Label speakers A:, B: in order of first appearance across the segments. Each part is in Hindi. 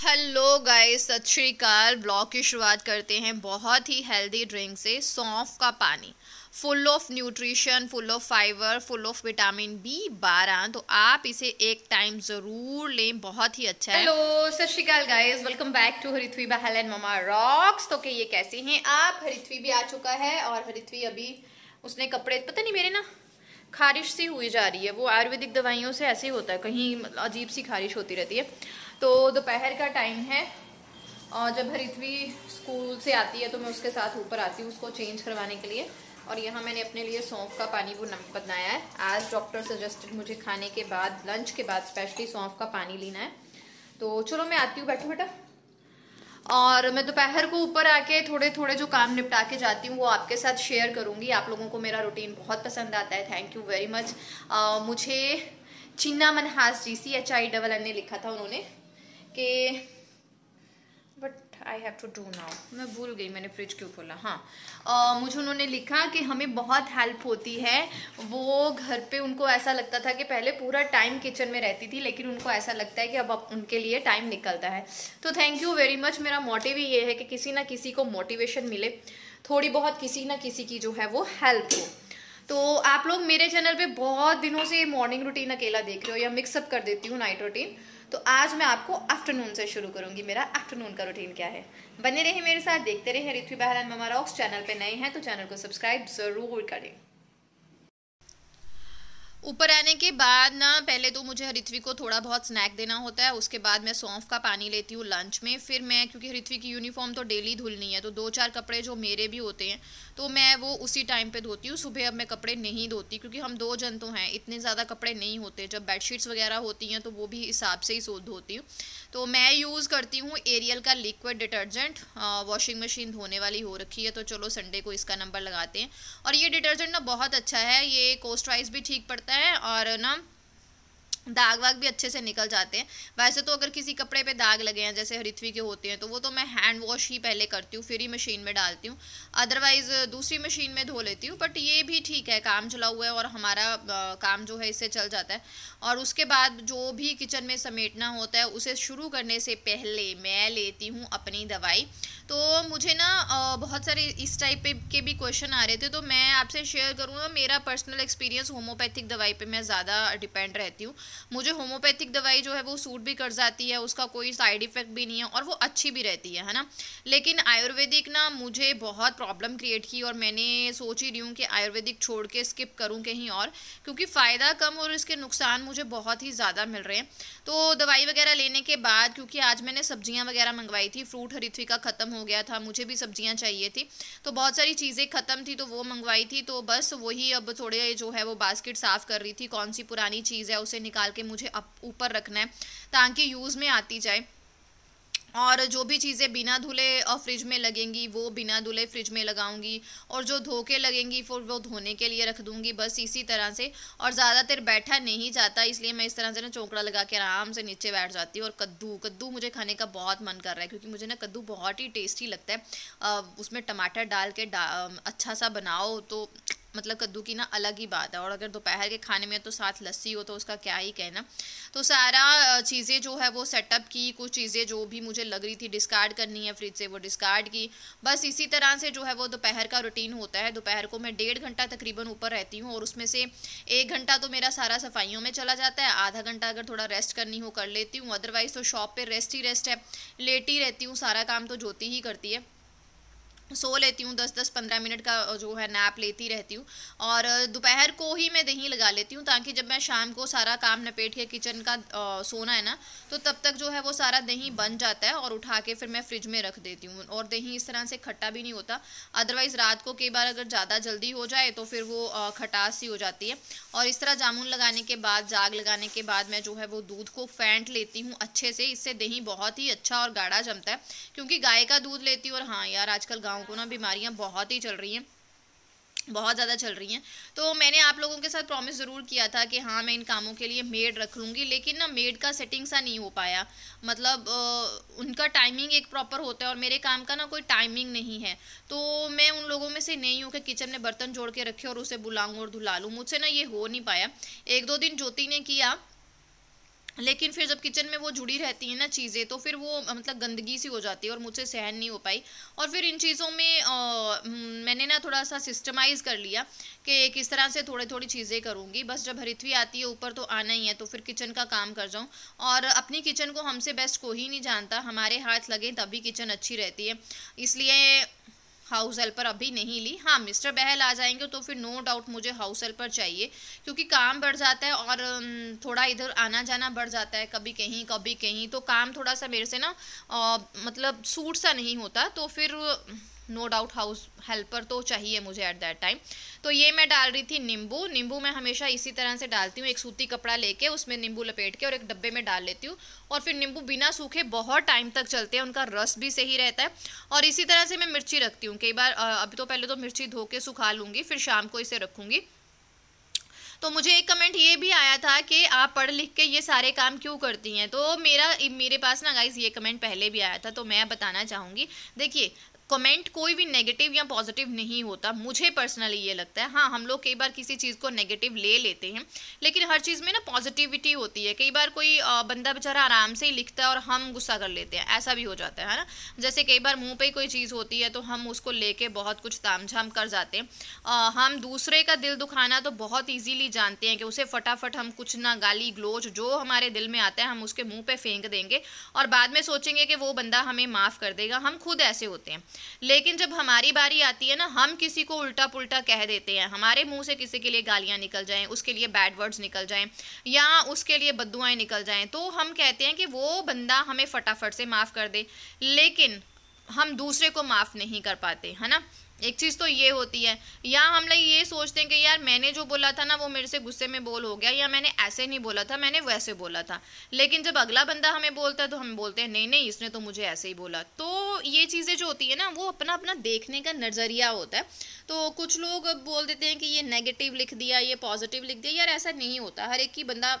A: हेलो गाइस, सत श्री अकाल। ब्लॉग की शुरुआत करते हैं बहुत ही हेल्दी ड्रिंक से, सौंफ का पानी। Full of nutrition, full of fibre, full of vitamin B12। तो आप इसे एक टाइम ज़रूर लें, बहुत ही अच्छा है। Hello, Sat Shri Akal guys, welcome back to Harithvi Bahl and mama rocks. तो ये कैसे हैं आप? हरिथ्वी भी आ चुका है और हरिथ्वी अभी उसने कपड़े, पता नहीं मेरे ना खारिश सी हुई जा रही है। वो आयुर्वेदिक दवाइयों से ऐसे ही होता है, कहीं अजीब सी खारिश होती रहती है। तो दोपहर का टाइम है और जब हरिथ्वी स्कूल से आती है तो मैं उसके साथ ऊपर आती हूँ उसको चेंज करवाने के लिए। और यहाँ मैंने अपने लिए सौंफ का पानी वो बनाया है। आज डॉक्टर सजेस्टेड मुझे खाने के बाद, लंच के बाद स्पेशली सौंफ का पानी लेना है। तो चलो मैं आती हूँ, बैठो बेटा। और मैं दोपहर को ऊपर आके थोड़े थोड़े जो काम निपटा के जाती हूँ वो आपके साथ शेयर करूँगी। आप लोगों को मेरा रूटीन बहुत पसंद आता है, थैंक यू वेरी मच। मुझे चिन्ना मनहास GCHINN ने लिखा था उन्होंने कि but I have to do now, मैं भूल गई मैंने फ्रिज क्यों खोला। हाँ, मुझे उन्होंने लिखा कि हमें बहुत हेल्प होती है। वो घर पे उनको ऐसा लगता था कि पहले पूरा टाइम किचन में रहती थी, लेकिन उनको ऐसा लगता है कि अब उनके लिए टाइम निकलता है। तो थैंक यू वेरी मच। मेरा मोटिव ही ये है कि किसी ना किसी को मोटिवेशन मिले, थोड़ी बहुत किसी ना किसी की जो है वो हेल्प हो। तो आप लोग मेरे चैनल पे बहुत दिनों से मॉर्निंग रूटीन अकेला देख रहे हो या मिक्सअप कर देती हूँ नाइट रूटीन। तो आज मैं आपको आफ्टरनून से शुरू करूंगी। मेरा आफ्टरनून का रूटीन क्या है, बने रहे मेरे साथ, देखते रहे हरिथ्वी Bahl and mama rocks. Channel पे नए हैं तो चैनल को सब्सक्राइब जरूर करें। ऊपर आने के बाद ना पहले तो मुझे हरिथ्वी को थोड़ा बहुत स्नैक देना होता है। उसके बाद मैं सौंफ का पानी लेती हूँ लंच में। फिर मैं, क्योंकि हरिथ्वी की यूनिफॉर्म तो डेली धुलनी है, तो 2-4 कपड़े जो मेरे भी होते हैं तो मैं वो उसी टाइम पे धोती हूँ। सुबह अब मैं कपड़े नहीं धोती क्योंकि हम 2 जन तो हैं, इतने ज़्यादा कपड़े नहीं होते। जब बेडशीट्स वगैरह होती हैं तो वो भी हिसाब से ही धोती हूँ। तो मैं यूज़ करती हूँ एरियल का लिक्विड डिटर्जेंट। वॉशिंग मशीन धोने वाली हो रखी है तो चलो संडे को इसका नंबर लगाते हैं। और ये डिटर्जेंट ना बहुत अच्छा है, ये कॉस्ट वाइज भी ठीक पड़ता है और ना दाग वाग भी अच्छे से निकल जाते हैं। वैसे तो अगर किसी कपड़े पे दाग लगे हैं जैसे हरिथ्वी के होते हैं तो वो तो मैं हैंड वॉश ही पहले करती हूँ, फिर ही मशीन में डालती हूँ। अदरवाइज़ दूसरी मशीन में धो लेती हूँ। बट ये भी ठीक है, काम चला हुआ है और हमारा काम जो है इससे चल जाता है। और उसके बाद जो भी किचन में समेटना होता है उसे शुरू करने से पहले मैं लेती हूँ अपनी दवाई। तो मुझे ना बहुत सारे इस टाइप के भी क्वेश्चन आ रहे थे तो मैं आपसे शेयर करूँगा मेरा पर्सनल एक्सपीरियंस। होम्योपैथिक दवाई पे मैं ज़्यादा डिपेंड रहती हूँ। मुझे होम्योपैथिक दवाई जो है वो सूट भी कर जाती है, उसका कोई साइड इफ़ेक्ट भी नहीं है और वो अच्छी भी रहती है ना। लेकिन आयुर्वेदिक ना मुझे बहुत प्रॉब्लम क्रिएट की और मैंने सोच ही रही हूँ कि आयुर्वेदिक छोड़ के स्किप करूँ कहीं और, क्योंकि फ़ायदा कम और इसके नुकसान मुझे बहुत ही ज़्यादा मिल रहे हैं। तो दवाई वगैरह लेने के बाद, क्योंकि आज मैंने सब्जियां वगैरह मंगवाई थी, फ्रूट हरिथ्वी का ख़त्म हो गया था, मुझे भी सब्जियां चाहिए थी तो बहुत सारी चीज़ें ख़त्म थी तो वो मंगवाई थी। तो बस वही अब थोड़े जो है वो बास्केट साफ़ कर रही थी, कौन सी पुरानी चीज़ है उसे निकाल के मुझे अब ऊपर रखना है ताकि यूज़ में आती जाए। और जो भी चीज़ें बिना धुले फ्रिज में लगेंगी वो बिना धुले फ्रिज में लगाऊंगी, और जो धो के लगेंगी फिर वो धोने के लिए रख दूंगी, बस इसी तरह से। और ज़्यादा देर बैठा नहीं जाता, इसलिए मैं इस तरह से ना चौंकड़ा लगा के आराम से नीचे बैठ जाती हूँ। और कद्दू मुझे खाने का बहुत मन कर रहा है क्योंकि मुझे ना कद्दू बहुत ही टेस्टी लगता है। उसमें टमाटर डाल के अच्छा सा बनाओ तो मतलब कद्दू की ना अलग ही बात है। और अगर दोपहर के खाने में तो साथ लस्सी हो तो उसका क्या ही कहना। तो सारा चीज़ें जो है वो सेटअप की, कुछ चीज़ें जो भी मुझे लग रही थी डिस्कार्ड करनी है फ्रिज से वो डिस्कार्ड की। बस इसी तरह से जो है वो दोपहर का रूटीन होता है। दोपहर को मैं 1.5 घंटा तकरीबन ऊपर रहती हूँ और उसमें से 1 घंटा तो मेरा सारा सफाइयों में चला जाता है, आधा घंटा अगर थोड़ा रेस्ट करनी हो कर लेती हूँ, अदरवाइज़ तो शॉप पर रेस्ट ही रेस्ट है, लेटी रहती हूँ, सारा काम तो ज्योति ही करती है। सो लेती हूँ, 10-10-15 मिनट का जो है नैप लेती रहती हूँ। और दोपहर को ही मैं दही लगा लेती हूँ ताकि जब मैं शाम को सारा काम नपेट के किचन का सोना है ना तो तब तक जो है वो सारा दही बन जाता है और उठा के फिर मैं फ्रिज में रख देती हूँ। और दही इस तरह से खट्टा भी नहीं होता, अदरवाइज़ रात को कई बार अगर ज़्यादा जल्दी हो जाए तो फिर वो खटास सी हो जाती है। और इस तरह जामुन लगाने के बाद, जाग लगाने के बाद मैं जो है वो दूध को फेंट लेती हूँ अच्छे से, इससे दही बहुत ही अच्छा और गाढ़ा जमता है क्योंकि गाय का दूध लेती हूँ। और हाँ यार, आजकल गाँव को ना बीमारियां बहुत ही चल रही हैं, बहुत ज़्यादा चल रही हैं। तो मैंने आप लोगों के साथ प्रॉमिस ज़रूर किया था कि हाँ मैं इन कामों के लिए मेड रख लूँगी, लेकिन ना मेड का सेटिंग सा नहीं हो पाया। मतलब उनका टाइमिंग एक प्रॉपर होता है और मेरे काम का ना कोई टाइमिंग नहीं है। तो मैं उन लोगों में से नहीं हूँ कि किचन में बर्तन जोड़ के रखे और उसे बुलाऊँ और धुला लूँ, मुझसे ना ये हो नहीं पाया। 1-2 दिन ज्योति ने किया लेकिन फिर जब किचन में वो जुड़ी रहती हैं ना चीज़ें, तो फिर वो मतलब गंदगी सी हो जाती है और मुझसे सहन नहीं हो पाई। और फिर इन चीज़ों में मैंने ना थोड़ा सा सिस्टमाइज़ कर लिया कि किस तरह से थोड़ी थोड़ी चीज़ें करूँगी। बस जब हरिथवी आती है ऊपर तो आना ही है, तो फिर किचन का काम कर जाऊँ। और अपनी किचन को हमसे बेस्ट कोई नहीं जानता, हमारे हाथ लगे तभी किचन अच्छी रहती है। इसलिए हाउस हेल्पर अभी नहीं ली। हाँ, मिस्टर बहल आ जाएंगे तो फिर नो डाउट मुझे हाउस हेल्पर चाहिए, क्योंकि काम बढ़ जाता है और थोड़ा इधर आना जाना बढ़ जाता है, कभी कहीं, तो काम थोड़ा सा मेरे से ना मतलब सूट सा नहीं होता, तो फिर नो डाउट हाउस हेल्पर तो चाहिए मुझे एट दैट टाइम। तो ये मैं डाल रही थी नींबू। नींबू मैं हमेशा इसी तरह से डालती हूँ, एक सूती कपड़ा लेके उसमें नींबू लपेट के और एक डब्बे में डाल लेती हूँ। और फिर नींबू बिना सूखे बहुत टाइम तक चलते हैं, उनका रस भी सही रहता है। और इसी तरह से मैं मिर्ची रखती हूँ कई बार। अभी तो पहले तो मिर्ची धो के सुखा लूँगी, फिर शाम को इसे रखूँगी। तो मुझे एक कमेंट ये भी आया था कि आप पढ़ लिख के ये सारे काम क्यों करती हैं, तो मेरे पास ना गाइस ये कमेंट पहले भी आया था, तो मैं बताना चाहूँगी। देखिए, कमेंट कोई भी नेगेटिव या पॉजिटिव नहीं होता, मुझे पर्सनली ये लगता है। हाँ, हम लोग कई बार किसी चीज़ को नेगेटिव ले लेते हैं, लेकिन हर चीज़ में ना पॉजिटिविटी होती है। कई बार कोई बंदा बेचारा आराम से ही लिखता है और हम गुस्सा कर लेते हैं, ऐसा भी हो जाता है ना। जैसे कई बार मुंह पे ही कोई चीज़ होती है तो हम उसको लेके बहुत कुछ तामझाम कर जाते हैं। हम दूसरे का दिल दुखाना तो बहुत इजीली जानते हैं कि उसे फटाफट हम कुछ ना गाली गलोच जो हमारे दिल में आता है हम उसके मुंह पे फेंक देंगे और बाद में सोचेंगे कि वो बंदा हमें माफ़ कर देगा। हम खुद ऐसे होते हैं। लेकिन जब हमारी बारी आती है ना, हम किसी को उल्टा पुल्टा कह देते हैं, हमारे मुंह से किसी के लिए गालियां निकल जाएं, उसके लिए बैड वर्ड्स निकल जाएं या उसके लिए बद्दुआएं निकल जाएं, तो हम कहते हैं कि वो बंदा हमें फटाफट से माफ़ कर दे। लेकिन हम दूसरे को माफ़ नहीं कर पाते, है ना। एक चीज़ तो ये होती है, या हम लोग ये सोचते हैं कि यार मैंने जो बोला था ना वो मेरे से गुस्से में बोल हो गया, या मैंने ऐसे नहीं बोला था, मैंने वैसे बोला था। लेकिन जब अगला बंदा हमें बोलता है तो हम बोलते हैं नहीं नहीं इसने तो मुझे ऐसे ही बोला। तो ये चीज़ें जो होती है ना वो अपना अपना देखने का नज़रिया होता है। तो कुछ लोग बोल देते हैं कि ये नेगेटिव लिख दिया, ये पॉजिटिव लिख दिया। यार ऐसा नहीं होता, हर एक की बंदा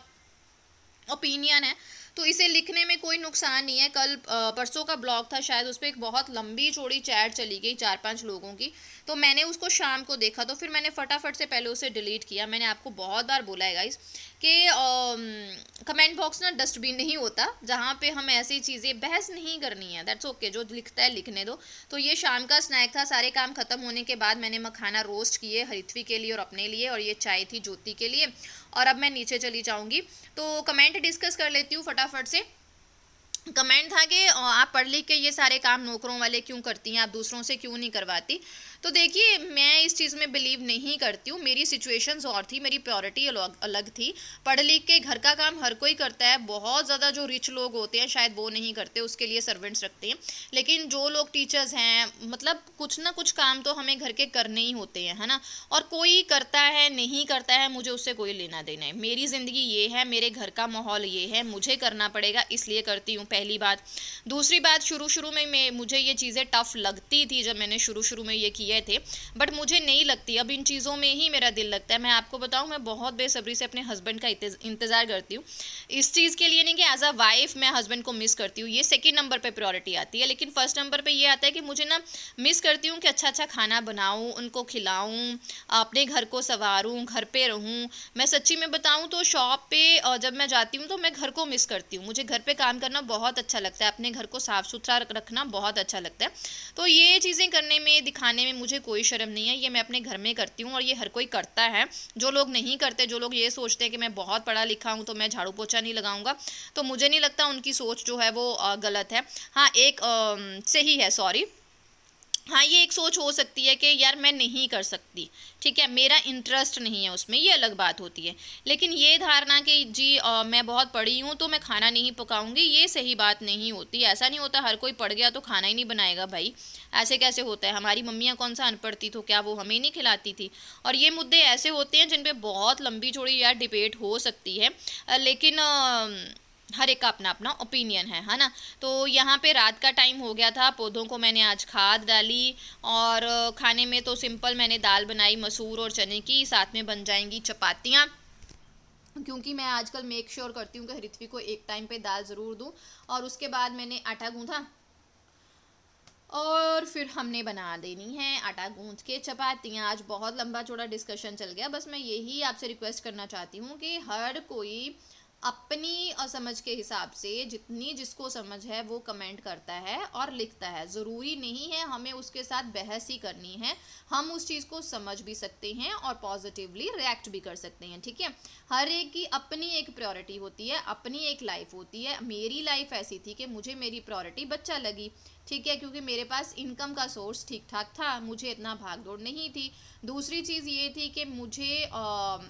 A: ओपिनियन है, तो इसे लिखने में कोई नुकसान नहीं है। कल परसों का ब्लॉग था शायद, उस पर एक बहुत लंबी चौड़ी चैट चली गई 4-5 लोगों की, तो मैंने उसको शाम को देखा तो फिर मैंने फटाफट से पहले उसे डिलीट किया। मैंने आपको बहुत बार बोला है गाइस कि कमेंट बॉक्स ना डस्टबिन नहीं होता जहाँ पे हम ऐसी चीज़ें बहस नहीं करनी है। दैट्स ओके, जो लिखता है लिखने दो। तो ये शाम का स्नैक था। सारे काम ख़त्म होने के बाद मैंने मखाना रोस्ट किए हरिथवी के लिए और अपने लिए, और ये चाय थी ज्योति के लिए। और अब मैं नीचे चली जाऊँगी, तो कमेंट डिस्कस कर लेती हूँ फटाफट से। कमेंट था कि आप पढ़ लिख के ये सारे काम नौकरों वाले क्यों करती हैं, आप दूसरों से क्यों नहीं करवाती। तो देखिए, मैं इस चीज़ में बिलीव नहीं करती हूँ। मेरी सिचुएशंस और थी, मेरी प्रायोरिटी अलग थी। पढ़ लिख के घर का काम हर कोई करता है। बहुत ज़्यादा जो रिच लोग होते हैं शायद वो नहीं करते, उसके लिए सर्वेंट्स रखते हैं। लेकिन जो लोग टीचर्स हैं, मतलब कुछ ना कुछ काम तो हमें घर के करने ही होते हैं, है ना। और कोई करता है नहीं करता है, मुझे उससे कोई लेना देना है। मेरी ज़िंदगी ये है, मेरे घर का माहौल ये है, मुझे करना पड़ेगा, इसलिए करती हूँ, पहली बात। दूसरी बात, शुरू में मुझे ये चीज़ें टफ़ लगती थी जब मैंने शुरू में ये किए थे, बट मुझे नहीं लगती। अब इन चीज़ों में ही मेरा दिल लगता है। मैं आपको बताऊं, मैं बहुत बेसब्री से अपने हस्बैंड का इंतज़ार करती हूँ। इस चीज़ के लिए नहीं कि एज अ वाइफ मैं हस्बैंड को मिस करती हूँ, ये सेकंड नंबर पे प्रायोरिटी आती है। लेकिन फर्स्ट नंबर पे ये आता है कि मुझे ना मिस करती हूँ कि अच्छा अच्छा खाना बनाऊँ, उनको खिलाऊँ, अपने घर को संवारूँ, घर पे रहूँ। मैं सच्ची में बताऊँ तो शॉप पे जब मैं जाती हूँ तो मैं घर को मिस करती हूँ। मुझे घर पे काम करना बहुत अच्छा लगता है, अपने घर को साफ़ सुथरा रखना बहुत अच्छा लगता है। तो ये चीज़ें करने में, दिखाने में मुझे कोई शर्म नहीं है। ये मैं अपने घर में करती हूँ और ये हर कोई करता है। जो लोग नहीं करते, जो लोग ये सोचते हैं कि मैं बहुत पढ़ा लिखा हूँ तो मैं झाड़ू पोछा नहीं लगाऊंगा, तो मुझे नहीं लगता उनकी सोच जो है वो गलत है। हाँ, एक सही है, सॉरी। हाँ, ये एक सोच हो सकती है कि यार मैं नहीं कर सकती, ठीक है, मेरा इंटरेस्ट नहीं है उसमें, ये अलग बात होती है। लेकिन ये धारणा कि जी मैं बहुत पढ़ी हूँ तो मैं खाना नहीं पकाऊंगी, ये सही बात नहीं होती। ऐसा नहीं होता हर कोई पढ़ गया तो खाना ही नहीं बनाएगा भाई, ऐसे कैसे होता है। हमारी मम्मियाँ कौन सा अनपढ़ थी, तो क्या वो हमें नहीं खिलाती थी। और ये मुद्दे ऐसे होते हैं जिन पे बहुत लंबी चौड़ी यार डिबेट हो सकती है, लेकिन हर एक का अपना अपना ओपिनियन है ना। तो यहाँ पे रात का टाइम हो गया था, पौधों को मैंने आज खाद डाली। और खाने में तो सिंपल मैंने दाल बनाई मसूर और चने की, साथ में बन जाएंगी चपातियाँ, क्योंकि मैं आजकल मेक श्योर करती हूँ कि हरिथवी को एक टाइम पे दाल ज़रूर दूँ। और उसके बाद मैंने आटा गूँथा और फिर हमने बना देनी है आटा गूंथ के चपातियाँ। आज बहुत लंबा चौड़ा डिस्कशन चल गया, बस मैं यही आपसे रिक्वेस्ट करना चाहती हूँ कि हर कोई अपनी समझ के हिसाब से जितनी जिसको समझ है वो कमेंट करता है और लिखता है। ज़रूरी नहीं है हमें उसके साथ बहस ही करनी है, हम उस चीज़ को समझ भी सकते हैं और पॉजिटिवली रिएक्ट भी कर सकते हैं, ठीक है। हर एक की अपनी एक प्रायोरिटी होती है, अपनी एक लाइफ होती है। मेरी लाइफ ऐसी थी कि मुझे मेरी प्रायोरिटी बच्चा लगी, ठीक है, क्योंकि मेरे पास इनकम का सोर्स ठीक ठाक था, मुझे इतना भाग दौड़ नहीं थी। दूसरी चीज़ ये थी कि मुझे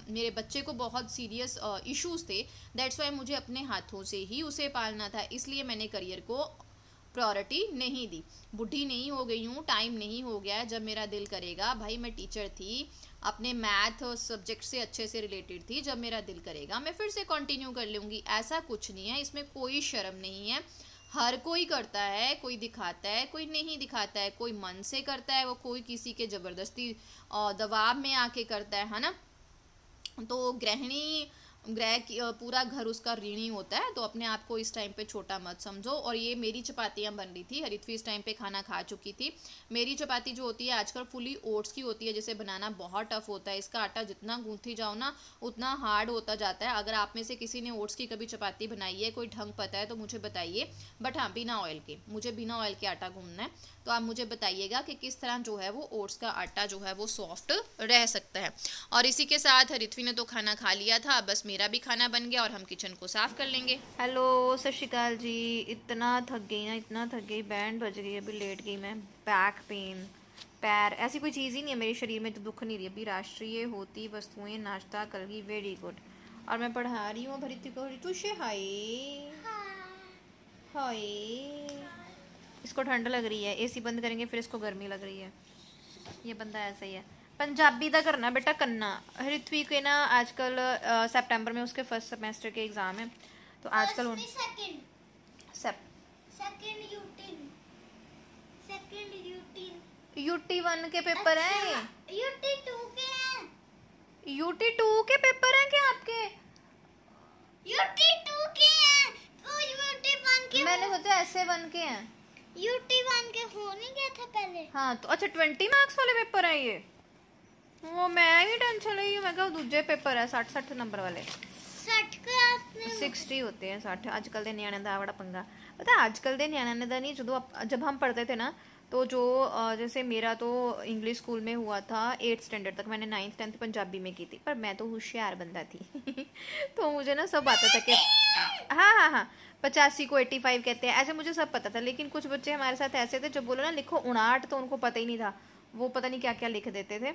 A: मेरे बच्चे को बहुत सीरियस इश्यूज थे, दैट्स वाई मुझे अपने हाथों से ही उसे पालना था, इसलिए मैंने करियर को प्रायोरिटी नहीं दी। बूढ़ी नहीं हो गई हूँ, टाइम नहीं हो गया है, जब मेरा दिल करेगा, भाई मैं टीचर थी, अपने मैथ सब्जेक्ट से अच्छे से रिलेटेड थी, जब मेरा दिल करेगा मैं फिर से कंटिन्यू कर लूँगी। ऐसा कुछ नहीं है, इसमें कोई शर्म नहीं है। हर कोई करता है, कोई दिखाता है, कोई नहीं दिखाता है, कोई मन से करता है, वो कोई किसी के ज़बरदस्ती दबाव में आके करता है ना। तो गृहिणी ग्रह की पूरा घर उसका ऋणी होता है, तो अपने आप को इस टाइम पे छोटा मत समझो। और ये मेरी चपातियाँ बन रही थी, हरित्वी इस टाइम पे खाना खा चुकी थी। मेरी चपाती जो होती है आजकल फुली ओट्स की होती है, जिसे बनाना बहुत टफ होता है। इसका आटा जितना गूंथी जाओ ना उतना हार्ड होता जाता है। अगर आप में से किसी ने ओट्स की कभी चपाती बनाई है, कोई ढंग पता है तो मुझे बताइए, बट हाँ बिना ऑयल के, मुझे बिना ऑयल के आटा गूंथना है, तो आप मुझे बताइएगा कि किस तरह जो है वो ओट्स का आटा जो है वो सॉफ्ट रह सकता है। और इसी के साथ हरित्वी ने तो खाना खा लिया था, बस मेरा भी खाना बन गया और हम किचन को साफ कर लेंगे। हेलो, सत श्री अकाल जी। इतना थक गई ना, इतना थक गई, बैंड बज गई, अभी लेट गई मैं। बैक पेन, पैर, ऐसी कोई चीज़ ही नहीं है मेरे शरीर में जो दुख नहीं रही। अभी राष्ट्रीय होती वस्तुएं नाश्ता कर गई, वेरी गुड। और मैं पढ़ा रही हूँ हरित्वी को। हरित्वी से हाय हाय। इसको ठंड लग रही है, एसी बंद करेंगे फिर इसको गर्मी लग रही है। ये बंदा ऐसा ही है। पंजाबी दा करना बेटा करना। हरित्वी के ना आजकल सितंबर में उसके फर्स्ट सेमेस्टर के एग्जाम है, तो आजकल UT1 के पेपर हैं,
B: UT2 के हैं,
A: UT2 के पेपर हैं क्या आपके?
B: UT2 के हैं, तो UT1 के
A: मैंने सोचा SA1 के हैं।
B: UT1 के हो नहीं गया था पहले।
A: हाँ तो अच्छा 20 मार्क्स वाले पेपर है ये? वो मैं ही टेंशन ली हूँ, मैं कहा दूसरे पेपर है 60 नंबर वाले।
B: 60 के आपने
A: 60 होते हैं 60। आजकल के न्याणे दा बड़ा पंगा पता है। आजकल के न्याणे दा नहीं, जब हम पढ़ते थे ना, तो जो जैसे मेरा तो इंग्लिश स्कूल में हुआ था 8th स्टैंडर्ड तक, मैंने 9th 10th पंजाबी में की थी, पर मैं तो होशियार बंदा थी तो मुझे ना सब आता था कि हाँ 85 को 85 कहते हैं, ऐसे मुझे सब पता था। लेकिन कुछ बच्चे हमारे साथ ऐसे थे जो बोलो ना लिखो 59, तो उनको पता ही नहीं था, वो पता नहीं क्या क्या लिख देते थे।